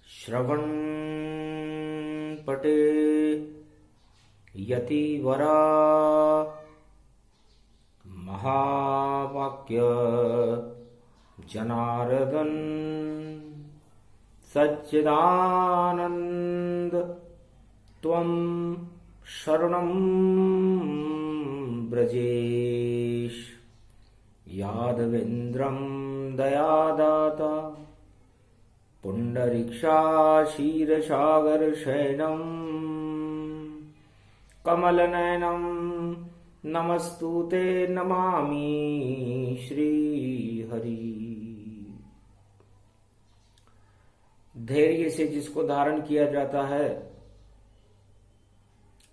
श्रवण पटे यतिवरा महावाक्य जनार्दन सच्चिदानंद त्वं शरणं ब्रजेश यादवेन्द्रं दयादाता पुण्डरीक्षाक्षीरसागरशयनं कमलनयनं नमस्तुते नमामि श्रीहरि। धैर्य से जिसको धारण किया जाता है,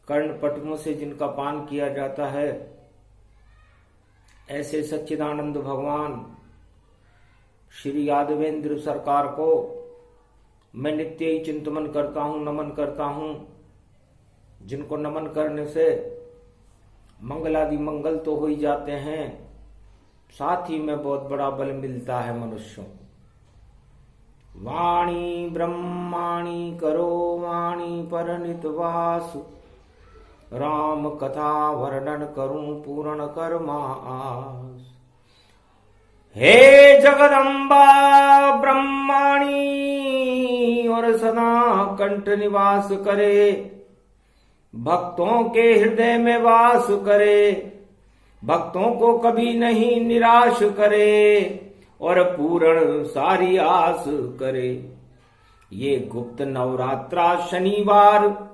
कर्णपटुओं से जिनका पान किया जाता है, ऐसे सच्चिदानंद भगवान श्री यादवेंद्र सरकार को मैं नित्य ही चिंतन करता हूं, नमन करता हूं, जिनको नमन करने से मंगलादि मंगल तो हो ही जाते हैं, साथ ही में बहुत बड़ा बल मिलता है मनुष्यों को। वाणी ब्रह्माणी करो वाणी परनित वासु, राम कथा वर्णन करूं पूर्ण कर्मा आस। हे जगदम्बा ब्रह्माणी और सदा कंठ निवास करे, भक्तों के हृदय में वास करे, भक्तों को कभी नहीं निराश करे और पूर्ण सारी आस करे। ये गुप्त नवरात्रा शनिवार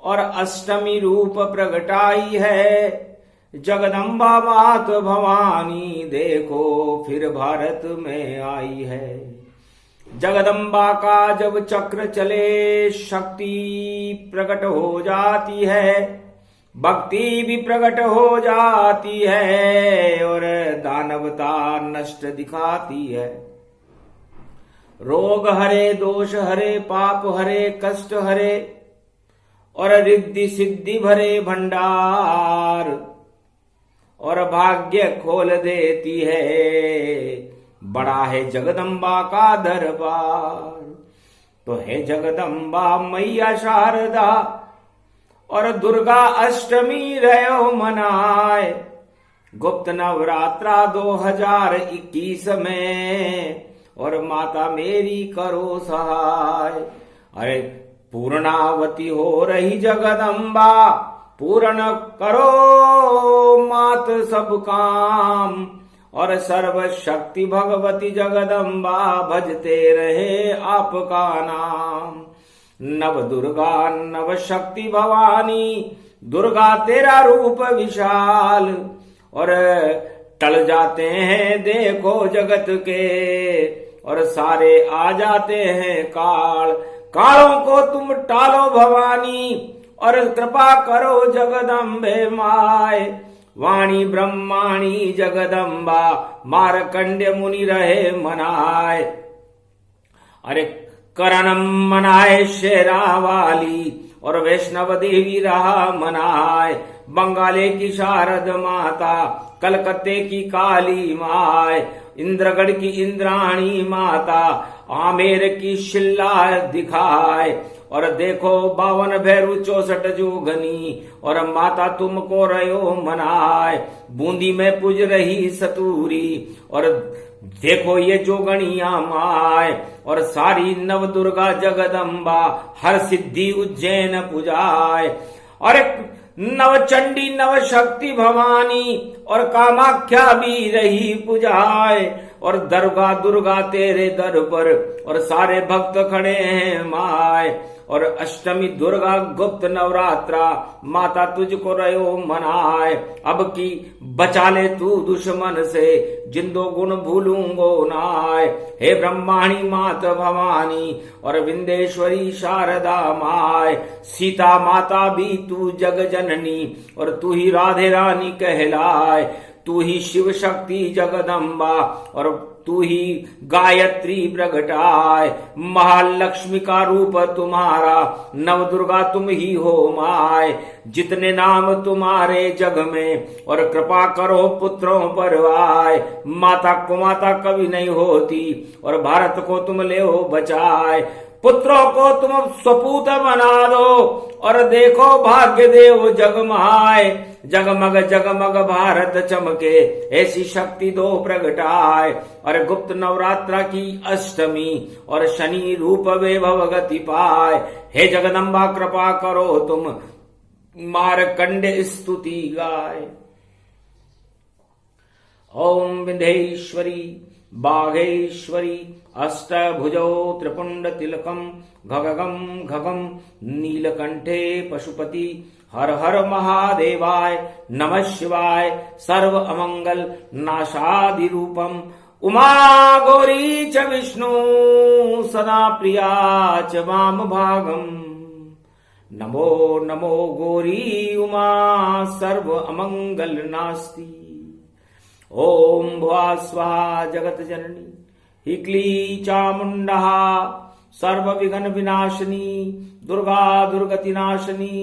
और अष्टमी रूप प्रगटाई है, जगदम्बा मात भवानी देखो फिर भारत में आई है। जगदम्बा का जब चक्र चले शक्ति प्रकट हो जाती है, भक्ति भी प्रकट हो जाती है और दानवता नष्ट दिखाती है। रोग हरे, दोष हरे, पाप हरे, कष्ट हरे और रिद्धि सिद्धि भरे भंडार और भाग्य खोल देती है। बड़ा है जगदम्बा का दरबार। तो है जगदम्बा मैया शारदा और दुर्गा अष्टमी रहो मनाए, गुप्त नवरात्रा 2021 में और माता मेरी करो सहाय। अरे पूर्णावती हो रही जगदम्बा, पूर्ण करो मात सब काम और सर्वशक्ति भगवती जगदम्बा भजते रहे आपका नाम। नव दुर्गा नव शक्ति भवानी, दुर्गा तेरा रूप विशाल और टल जाते हैं देखो जगत के और सारे आ जाते हैं काल। कालों को तुम टालो भवानी और कृपा करो जगदम्बे माय। वाणी ब्रह्माणी जगदम्बा मारकंड्य मुनि रहे मनाए। अरे करणम मनाए शेरा वाली और वैष्णव देवी रहा मनाए। बंगाले की शारद माता, कलकत्ते की काली माय, इंद्रगढ़ की इंद्राणी माता, आमेर की शिल्ला दिखाए। और देखो 52 भैरू 64 जोगनी और माता तुमको रयो मनाए। बूंदी में पूज रही सतूरी और देखो ये जोगणिया माय और सारी नव दुर्गा जगदम्बा हर सिद्धि उज्जैन पुजाए। और नव चंडी नव शक्ति भवानी और कामाख्या भी रही पुजाए। और दुर्गा तेरे दर पर और सारे भक्त खड़े हैं माय। और अष्टमी दुर्गा गुप्त नवरात्रा माता तुझको रयो मनाए। अब की बचा ले तू दुश्मन से, जिंदो गुण भूलूंगो नाय। हे ब्रह्माणी मात भवानी और विंदेश्वरी शारदा माय, सीता माता भी तू जग जननी और तू ही राधे रानी कहलाए। तू ही शिव शक्ति जगदम्बा और तू ही गायत्री प्रगटाए। महालक्ष्मी का रूप तुम्हारा, नव दुर्गा तुम ही हो माय। जितने नाम तुम्हारे जग में, और कृपा करो पुत्रों पर आए। माता को माता कभी नहीं होती, और भारत को तुम ले हो बचाए। पुत्रों को तुम स्वपूत बना दो, और देखो भाग्य देव जगमहाय। जगमग जगमग भारत चमके, ऐसी शक्ति दो प्रगटाए। और गुप्त नवरात्रा की अष्टमी, और शनि रूप वे भवगति पाए। हे जगदम्बा कृपा करो तुम, मारकंडे स्तुति गाय। ओम विंध्येश्वरी बाघेश्वरी अष्टभुजो त्रिपुंड तिलकम घगगम घगम नीलकंठे पशुपति हर हर महादेवाय नमः शिवाय। सर्व अमंगल नाशादि रूपम उमा गौरी च विष्णु सदा प्रिया च वाम भागम। नमो नमो गौरी उमा सर्व अमंगल नास्ति। ओम भुवा स्वाहा जगत जननी हिक्ली चामुंडा सर्व विघ्न विनाशिनी दुर्गा दुर्गति नाशिनी।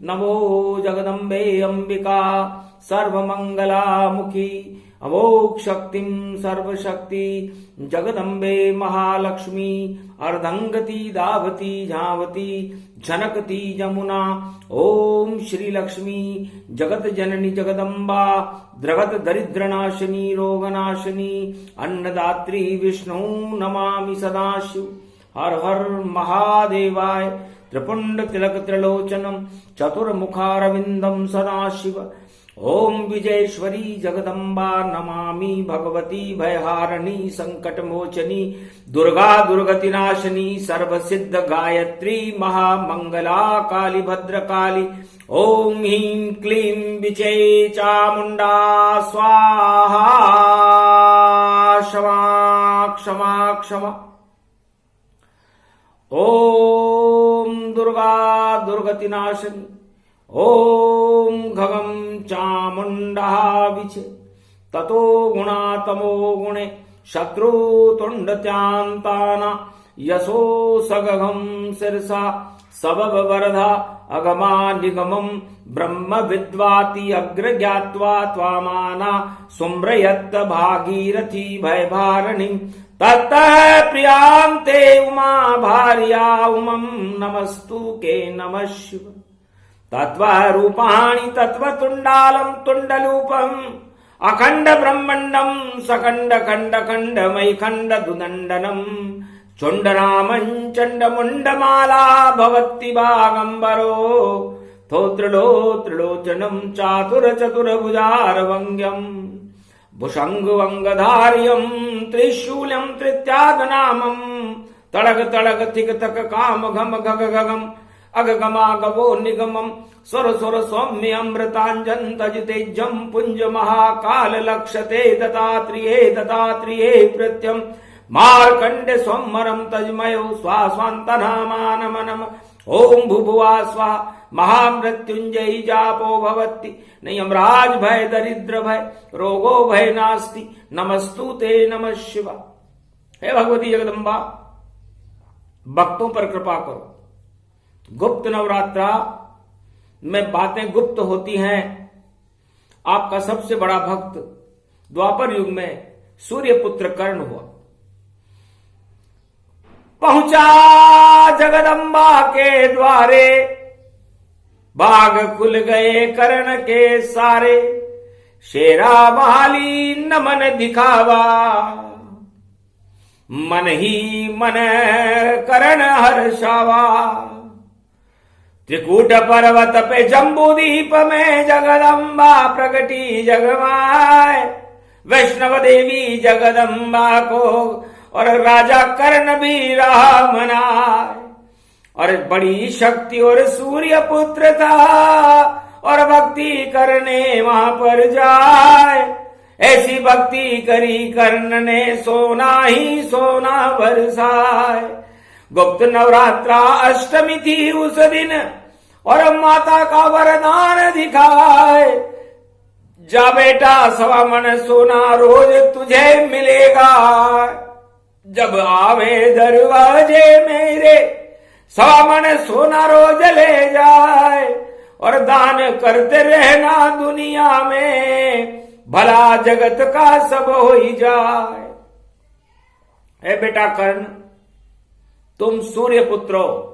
नमो जगदम्बे अंबिका सर्व मंगला मुखी अमोघ शक्तिम सर्वशक्ति जगदम्बे महालक्ष्मी। अर्धंगति धावती झावती झनकती जमुना। ओम श्री लक्ष्मी जगत जननी जगदम्बा द्रगत दरिद्र नाशिनी रोग नाशिनी अन्नदात्री विष्णु नमामि सदाशिव। हर हर महादेवाय। त्रिपुंड तिलक त्रिलोचनम चतुर्मुखारविंदम सदाशिव। ओम विजयेश्वरी जगदम्बा नमामि भगवती भयहारिणी संकट मोचनी दुर्गा दुर्गति नाशिनी सर्वसिद्ध गायत्री महामंगला काली भद्रकाली। ओम ह्रीं क्लीं विजय चामुंडा स्वाहा। क्षमा क्षमा क्षमा। ओम दुर्गा दुर्गति नाशिनी ओम घगम चामुंडा विचे ततो गुणा तमो गुणे शत्रु तुंड त्यांताना यशो सगघम सिरसा सबब वरधा अगमा निगमम ब्रह्म विद्वाति अग्र ज्ञात्वा त्वामाना सुम्रयत्त भागीरथी भयभारिणी ततः प्रियांते उमा भार्या उमम नमस्तु के नमः शिव। तत्त्वरूपाणि तत्त्वतुण्डालं तुण्डलूपम् अखण्ड ब्रह्मण्डं सकण्ड खण्ड खण्डमयि खण्ड दुदण्डनम् चण्डरामं चण्डमुण्डमाला भवति बागम्बरो थोत्रिलो त्रिलोचनं चातुर चतुर्भुजारवङ्ग्यम् भुषङ्गवङ्गधार्यं त्रिशूलं त्रित्यागनामं तडग तडग तिक तक काम घम घग घगम् अगगमागवो निगमम स्वर स्वर सौम्य अमृतांजन तजतेजम पुंज महाकाल लक्षते दत्तात्रेये प्रत्यम मार्कंडे सोमरम तजमयो स्वास्वान्तनामानमनम। ओम भुभुवा स्वाहा महामृत्युंजयी जापो भवति न यमराज भय दरिद्र भय रोगो भय नास्ति नमस्तु ते नमः शिवा। हे भगवती जगदम्बा भक्तों पर कृपा करो। गुप्त नवरात्रा में बातें गुप्त होती हैं। आपका सबसे बड़ा भक्त द्वापर युग में सूर्य पुत्र कर्ण हुआ। पहुंचा जगदम्बा के द्वारे बाग खुल गए कर्ण के सारे शेरा बहाली नमन दिखावा मन ही मन कर्ण हर्षावा। त्रिकूट पर्वत पे जम्बू दीप में जगदम्बा प्रगटी जगमाए वैष्णव देवी जगदम्बा को और राजा कर्ण भी रहा मनाए। और बड़ी शक्ति और सूर्य पुत्र था और भक्ति करने वहां पर जाए। ऐसी भक्ति करी कर्ण ने सोना ही सोना बरसाए। गुप्त नवरात्रा अष्टमी थी उस दिन और माता का वरदान दिखाए। जा बेटा 1.25 मन सोना रोज तुझे मिलेगा, जब आवे दरवाजे मेरे 1.25 मन सोना रोज ले जाए, और दान करते रहना दुनिया में, भला जगत का सब हो ही जाए। ए बेटा कर्ण, तुम सूर्य पुत्र हो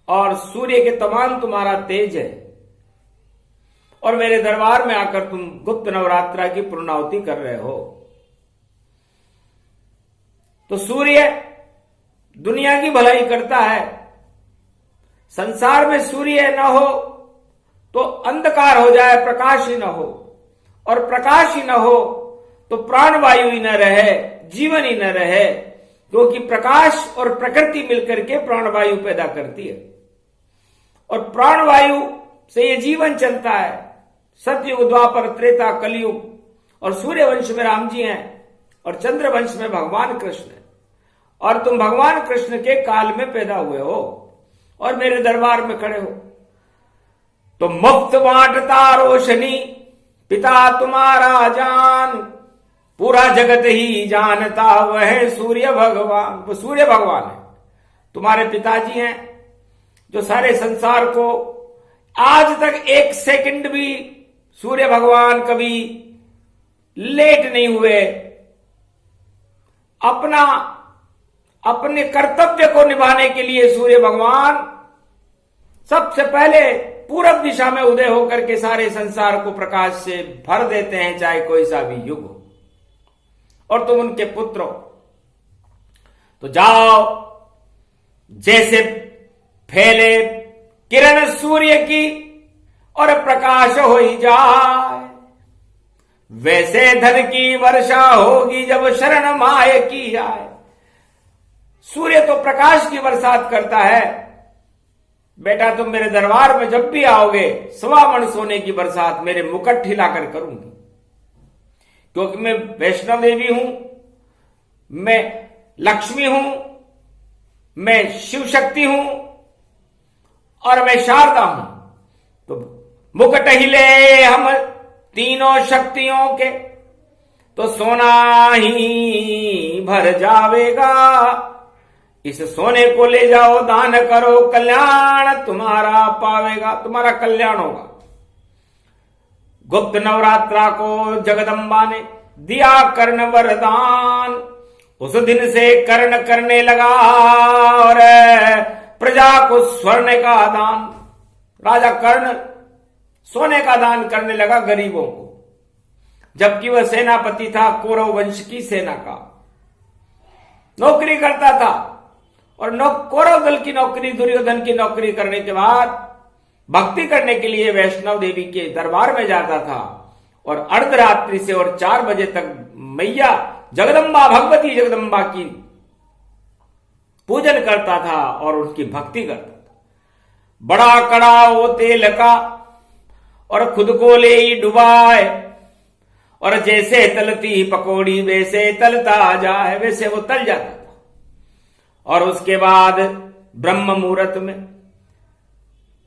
और सूर्य के समान तुम्हारा तेज है, और मेरे दरबार में आकर तुम गुप्त नवरात्रा की पूर्णाहुति कर रहे हो। तो सूर्य दुनिया की भलाई करता है। संसार में सूर्य न हो तो अंधकार हो जाए, प्रकाश ही न हो, और प्रकाश ही न हो तो प्राणवायु ही न रहे, जीवन ही न रहे, क्योंकि प्रकाश और प्रकृति मिलकर के प्राणवायु पैदा करती है, और प्राणवायु से ये जीवन चलता है। सतयुग, द्वापर, त्रेता, कलयुग, और सूर्य वंश में राम जी हैं और चंद्र वंश में भगवान कृष्ण है, और तुम भगवान कृष्ण के काल में पैदा हुए हो और मेरे दरबार में खड़े हो। तो मुफ्त बांटता रोशनी पिता तुम्हारा जान, पूरा जगत ही जानता वह सूर्य भगवान। वो सूर्य भगवान है, तुम्हारे पिताजी हैं, जो सारे संसार को आज तक 1 सेकंड भी सूर्य भगवान कभी लेट नहीं हुए, अपने कर्तव्य को निभाने के लिए सूर्य भगवान सबसे पहले पूरब दिशा में उदय होकर के सारे संसार को प्रकाश से भर देते हैं, चाहे कोई सा भी युग हो, और तुम उनके पुत्र हो। तो जाओ, जैसे फैले किरण सूर्य की और प्रकाश हो ही जाए, वैसे धन की वर्षा होगी जब शरण माए की जाए। सूर्य तो प्रकाश की बरसात करता है। बेटा तुम मेरे दरबार में जब भी आओगे 1.25 मन सोने की बरसात मेरे मुकुट हिलाकर करूंगी, क्योंकि मैं वैष्णव देवी हूं, मैं लक्ष्मी हूं, मैं शिव शक्ति हूं, और मैं शारदा हूं। तो मुकुट हिले हम तीनों शक्तियों के, तो सोना ही भर जावेगा। इस सोने को ले जाओ, दान करो, कल्याण तुम्हारा पावेगा, तुम्हारा कल्याण होगा। गुप्त नवरात्रा को जगदम्बा ने दिया कर्ण वरदान, उस दिन से कर्ण करने लगा और प्रजा को स्वर्ण का दान। राजा कर्ण सोने का दान करने लगा गरीबों को, जबकि वह सेनापति था कौरव वंश की सेना का, नौकरी करता था, और कौरव दल की नौकरी, दुर्योधन की नौकरी करने के बाद भक्ति करने के लिए वैष्णव देवी के दरबार में जाता था, और अर्धरात्रि से और 4 बजे तक मैया जगदम्बा, भगवती जगदम्बा की पूजन करता था और उनकी भक्ति करता था। बड़ा कड़ा वो तेल का और खुद को ले ही डुबाए, और जैसे तलती पकौड़ी वैसे तलता जाए, वैसे वो तल जाता था। और उसके बाद ब्रह्म मुहूर्त में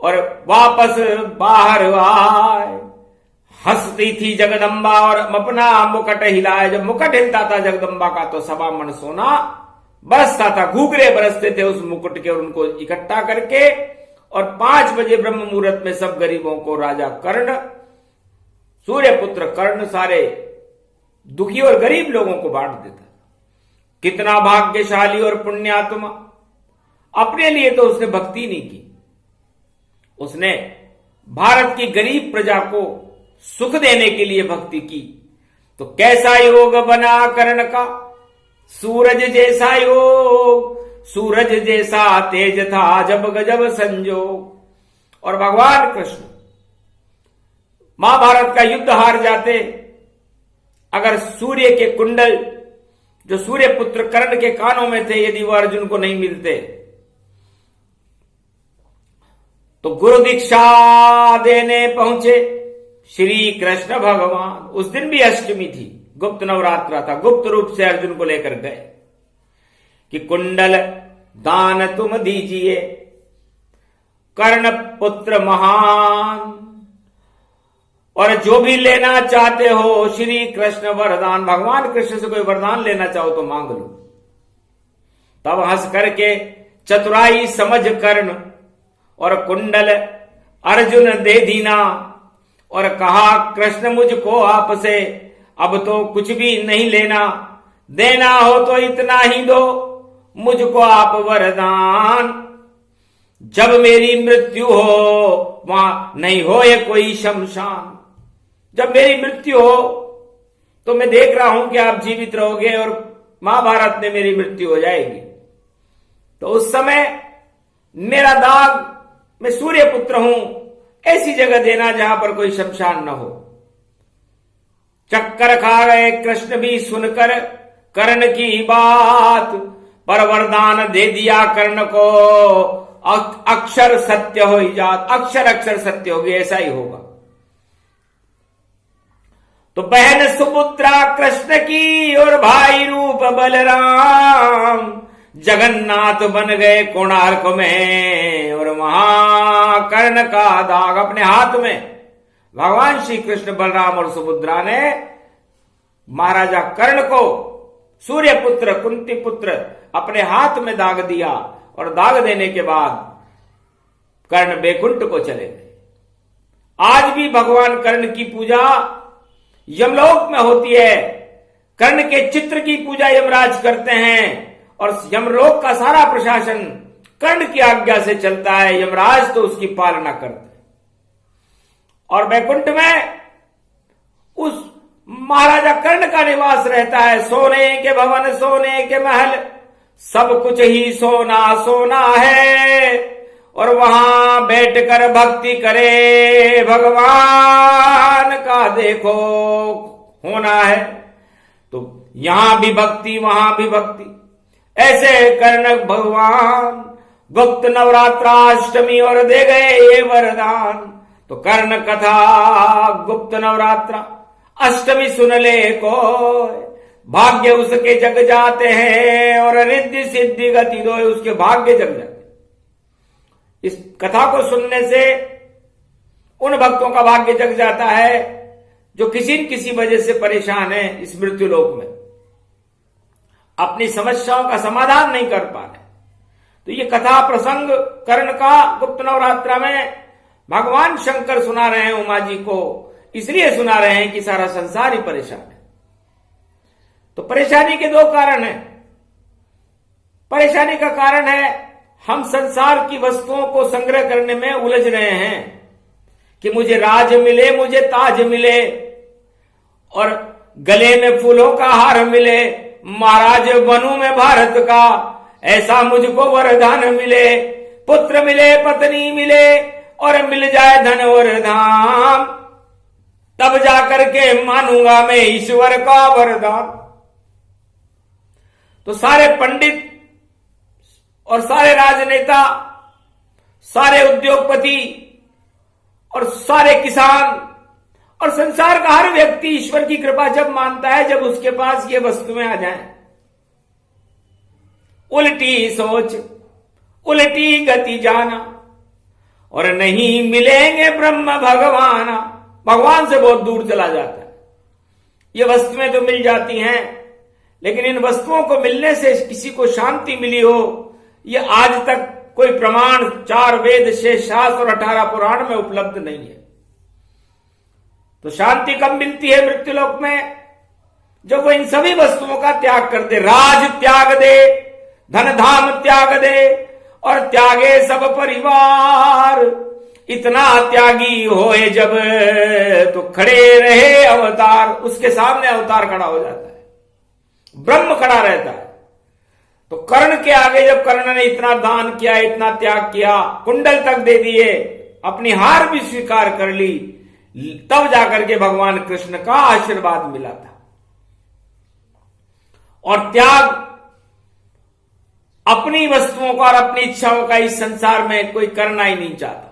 और वापस बाहर आए, हंसती थी जगदम्बा और अपना मुकुट हिलाए। जब मुकुट हिलता था जगदम्बा का तो 1.25 मन सोना बरसता था, घूघरे बरसते थे उस मुकुट के, और उनको इकट्ठा करके, और 5 बजे ब्रह्म मुहूर्त में सब गरीबों को राजा कर्ण, सूर्य पुत्र कर्ण, सारे दुखी और गरीब लोगों को बांट देता। कितना भाग्यशाली और पुण्यात्मा। अपने लिए तो उसने भक्ति नहीं की, उसने भारत की गरीब प्रजा को सुख देने के लिए भक्ति की। तो कैसा योग बना कर्ण का, सूरज जैसा योग, सूरज जैसा तेज था जब गजब संजोग। और भगवान कृष्ण महाभारत का युद्ध हार जाते अगर सूर्य के कुंडल जो सूर्य पुत्र कर्ण के कानों में थे, यदि वो अर्जुन को नहीं मिलते, तो गुरु दीक्षा देने पहुंचे श्री कृष्ण भगवान। उस दिन भी अष्टमी थी, गुप्त नवरात्रा था, गुप्त रूप से अर्जुन को लेकर गए कि कुंडल दान तुम दीजिए कर्ण पुत्र महान। और जो भी लेना चाहते हो श्री कृष्ण वरदान, भगवान कृष्ण से कोई वरदान लेना चाहो तो मांग लो। तब हंस करके चतुराई समझ कर्ण और कुंडल अर्जुन दे दीना, और कहा कृष्ण मुझको आपसे अब तो कुछ भी नहीं लेना, देना हो तो इतना ही दो मुझको आप वरदान, जब मेरी मृत्यु हो वहां नहीं हो ये कोई शमशान। जब मेरी मृत्यु हो तो मैं देख रहा हूं कि आप जीवित रहोगे और महाभारत में मेरी मृत्यु हो जाएगी, तो उस समय मेरा दाग, मैं सूर्य पुत्र हूं, ऐसी जगह देना जहां पर कोई शमशान न हो। चक्कर खा गए कृष्ण भी सुनकर कर्ण की बात, पर वरदान दे दिया कर्ण को, अक्षर सत्य हो ही जात, अक्षर अक्षर सत्य होगी, ऐसा ही होगा। तो बहन सुपुत्रा कृष्ण की और भाई रूप बलराम जगन्नाथ बन गए कोणार्क में, और वहां कर्ण का दाग अपने हाथ में भगवान श्री कृष्ण बलराम और सुभद्रा ने महाराजा कर्ण को सूर्य पुत्र कुंती पुत्र अपने हाथ में दाग दिया, और दाग देने के बाद कर्ण बैकुंठ को चले गए। आज भी भगवान कर्ण की पूजा यमलोक में होती है। कर्ण के चित्र की पूजा यमराज करते हैं, और यमलोक का सारा प्रशासन कर्ण की आज्ञा से चलता है, यमराज तो उसकी पालना करते हैं। और बैकुंठ में उस महाराजा कर्ण का निवास रहता है, सोने के भवन सोने के महल, सब कुछ ही सोना सोना है, और वहां बैठकर भक्ति करे भगवान का देखो होना है। तो यहां भी भक्ति वहां भी भक्ति, ऐसे कर्ण भगवान गुप्त नवरात्राष्टमी और दे गए ये वरदान। तो कर्ण कथा गुप्त नवरात्रा अष्टमी सुन ले को, भाग्य उसके जग जाते हैं, और रिद्धि सिद्धि गति दो उसके भाग्य जग जाते। इस कथा को सुनने से उन भक्तों का भाग्य जग जाता है जो किसी न किसी वजह से परेशान है इस मृत्यु लोक में, अपनी समस्याओं का समाधान नहीं कर पा रहे। तो ये कथा प्रसंग कर्ण का गुप्त नवरात्रा में भगवान शंकर सुना रहे हैं उमा जी को, इसलिए सुना रहे हैं कि सारा संसार ही परेशान है। तो परेशानी के दो कारण हैं। परेशानी का कारण है हम संसार की वस्तुओं को संग्रह करने में उलझ रहे हैं कि मुझे राज मिले, मुझे ताज मिले, और गले में फूलों का हार मिले, महाराज बनूं मैं भारत का, ऐसा मुझको वरदान मिले, पुत्र मिले, पत्नी मिले, और मिल जाए धन और धाम, तब जाकर के मानूंगा मैं ईश्वर का वरदान। तो सारे पंडित और सारे राजनेता, सारे उद्योगपति और सारे किसान और संसार का हर व्यक्ति ईश्वर की कृपा जब मानता है जब उसके पास ये वस्तुएं आ जाएं। उल्टी सोच उल्टी गति जाना, और नहीं मिलेंगे ब्रह्म भगवान, भगवान से बहुत दूर चला जाता है। ये वस्तुएं तो मिल जाती हैं, लेकिन इन वस्तुओं को मिलने से किसी को शांति मिली हो, ये आज तक कोई प्रमाण 4 वेद, 6 शास्त्र और 18 पुराण में उपलब्ध नहीं है। तो शांति कब मिलती है मृत्युलोक में? जब वो इन सभी वस्तुओं का त्याग कर दे, राज त्याग दे, धन धाम त्याग दे, और त्यागे सब परिवार। इतना त्यागी होए जब तो खड़े रहे अवतार, उसके सामने अवतार खड़ा हो जाता है, ब्रह्म खड़ा रहता है। तो कर्ण के आगे जब कर्ण ने इतना दान किया, इतना त्याग किया, कुंडल तक दे दिए, अपनी हार भी स्वीकार कर ली, तब जाकर के भगवान कृष्ण का आशीर्वाद मिला था। और त्याग अपनी वस्तुओं का और अपनी इच्छाओं का इस संसार में कोई करना ही नहीं चाहता,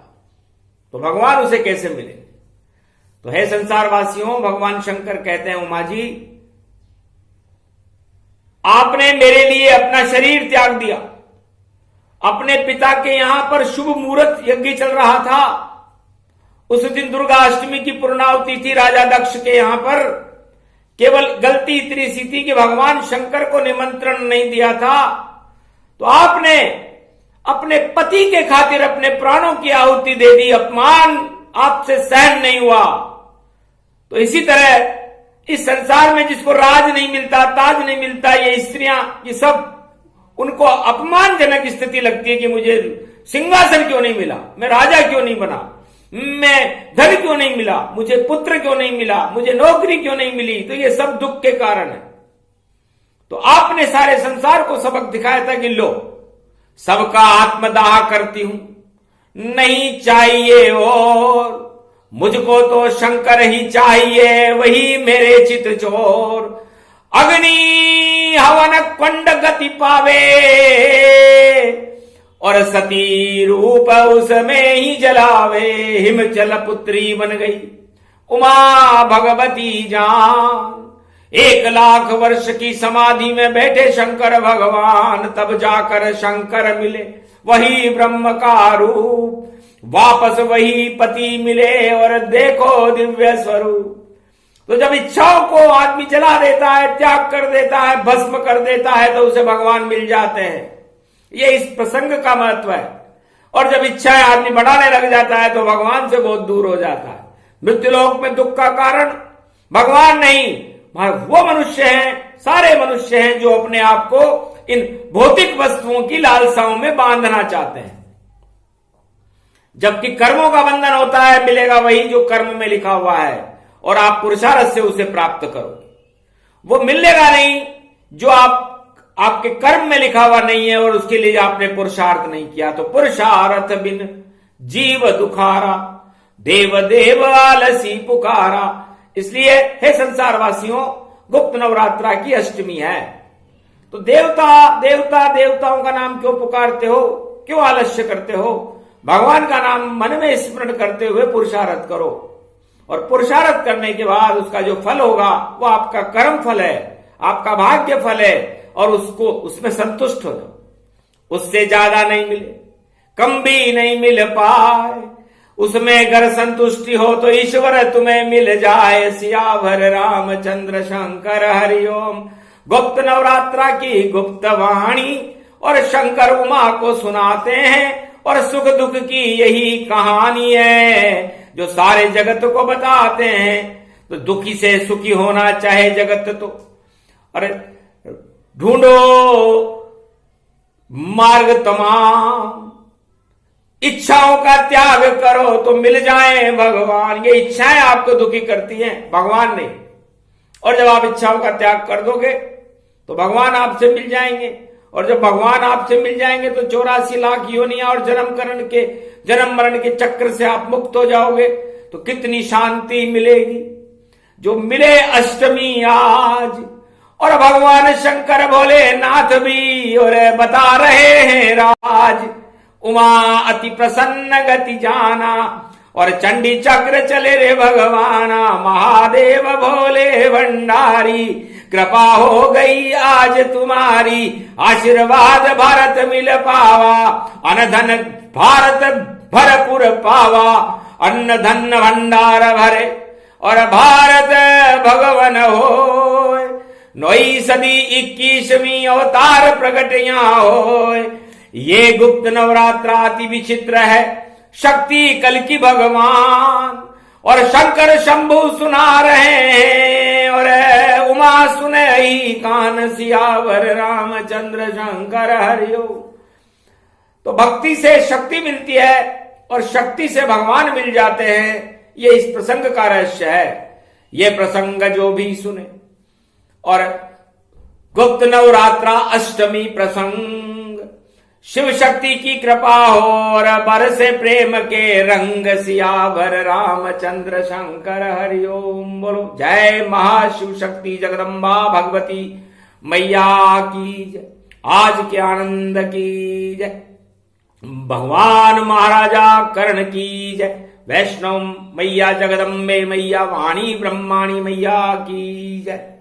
तो भगवान उसे कैसे मिले? तो हे संसारवासियों, भगवान शंकर कहते हैं उमा जी, आपने मेरे लिए अपना शरीर त्याग दिया। अपने पिता के यहां पर शुभ मुहूर्त यज्ञ चल रहा था, उस दिन दुर्गा अष्टमी की पूर्णाहुति थी राजा दक्ष के यहां पर। केवल गलती इतनी सी थी कि भगवान शंकर को निमंत्रण नहीं दिया था, तो आपने अपने पति के खातिर अपने प्राणों की आहुति दे दी। अपमान आपसे सहन नहीं हुआ। तो इसी तरह इस संसार में जिसको राज नहीं मिलता, ताज नहीं मिलता, ये स्त्रियां, ये सब उनको अपमानजनक स्थिति लगती है कि मुझे सिंहासन क्यों नहीं मिला, मैं राजा क्यों नहीं बना, मैं धन क्यों नहीं मिला, मुझे पुत्र क्यों नहीं मिला, मुझे नौकरी क्यों नहीं मिली। तो ये सब दुख के कारण है। तो आपने सारे संसार को सबक दिखाया था कि लो, सबका आत्मदाह करती हूं, नहीं चाहिए और मुझको तो शंकर ही चाहिए, वही मेरे चित चोर। अग्नि हवन कुंड गति पावे और सती रूप उसमें ही जलावे। हिमचल पुत्री बन गई उमा भगवती जान। 1,00,000 वर्ष की समाधि में बैठे शंकर भगवान, तब जाकर शंकर मिले वही ब्रह्म का रूप। वापस वही पति मिले और देखो दिव्य स्वरूप। तो जब इच्छाओं को आदमी जला देता है, त्याग कर देता है, भस्म कर देता है, तो उसे भगवान मिल जाते हैं। ये इस प्रसंग का महत्व है। और जब इच्छाएं आदमी बढ़ाने लग जाता है तो भगवान से बहुत दूर हो जाता है। मृत्युलोक में दुख का कारण भगवान नहीं, वो मनुष्य हैं, सारे मनुष्य हैं जो अपने आप को इन भौतिक वस्तुओं की लालसाओं में बांधना चाहते हैं। जबकि कर्मों का बंधन होता है, मिलेगा वही जो कर्म में लिखा हुआ है और आप पुरुषार्थ से उसे प्राप्त करो। वो मिलेगा नहीं जो आपके कर्म में लिखा हुआ नहीं है और उसके लिए आपने पुरुषार्थ नहीं किया। तो पुरुषार्थ बिन जीव दुखारा, देव देव आलसी पुकारा। इसलिए हे संसारवासियों, गुप्त नवरात्रा की अष्टमी है। तो देवताओं का नाम क्यों पुकारते हो, क्यों आलस्य करते हो? भगवान का नाम मन में स्मरण करते हुए पुरुषार्थ करो। और पुरुषार्थ करने के बाद उसका जो फल होगा वो आपका कर्म फल है, आपका भाग्य फल है, और उसमें संतुष्ट हो जाओ। उससे ज्यादा नहीं मिले, कम भी नहीं मिल पाए, उसमें अगर संतुष्टि हो तो ईश्वर तुम्हें मिल जाए। सियावर रामचंद्र शंकर हरिओम। गुप्त नवरात्रा की गुप्त वाणी और शंकर उमा को सुनाते हैं, और सुख दुख की यही कहानी है जो सारे जगत को बताते हैं। तो दुखी से सुखी होना चाहे जगत तो, अरे ढूंढो मार्ग तमाम, इच्छाओं का त्याग करो तो मिल जाए भगवान। ये इच्छाएं आपको दुखी करती हैं, भगवान नहीं। और जब आप इच्छाओं का त्याग कर दोगे तो भगवान आपसे मिल जाएंगे। और जब भगवान आपसे मिल जाएंगे तो 84 लाख योनियां और जन्म मरण के चक्र से आप मुक्त हो जाओगे। तो कितनी शांति मिलेगी। जो मिले अष्टमी आज, और भगवान शंकर भोलेनाथ भी और बता रहे हैं राज। उमा अति प्रसन्न गति जाना, और चंडी चक्र चले रे भगवाना। महादेव भोले भंडारी, कृपा हो गई आज तुम्हारी। आशीर्वाद भारत मिल पावा, अनधन भारत भरपुर पावा। अन्न धन भंडार भरे और भारत भगवन हो। 9वीं सदी 21वीं अवतार प्रकट यहाँ हो। ये गुप्त नवरात्रा अति विचित्र है, शक्ति कल की भगवान। और शंकर शंभु सुना रहे हैं, और उमा सुने ही कान। सियावर रामचंद्र शंकर हरिओ। तो भक्ति से शक्ति मिलती है और शक्ति से भगवान मिल जाते हैं। ये इस प्रसंग का रहस्य है। ये प्रसंग जो भी सुने, और गुप्त नवरात्रा अष्टमी प्रसंग, शिव शक्ति की कृपा हो और बरसे प्रेम के रंग। सियावर रामचंद्र शंकर हरिओम। बोलो जय महाशिव शक्ति जगदम्बा भगवती मैया की जय। आज के आनंद की जय। भगवान महाराजा कर्ण की जय। वैष्णव मैया जगदम्बे मैया वाणी ब्रह्माणी मैया की जय।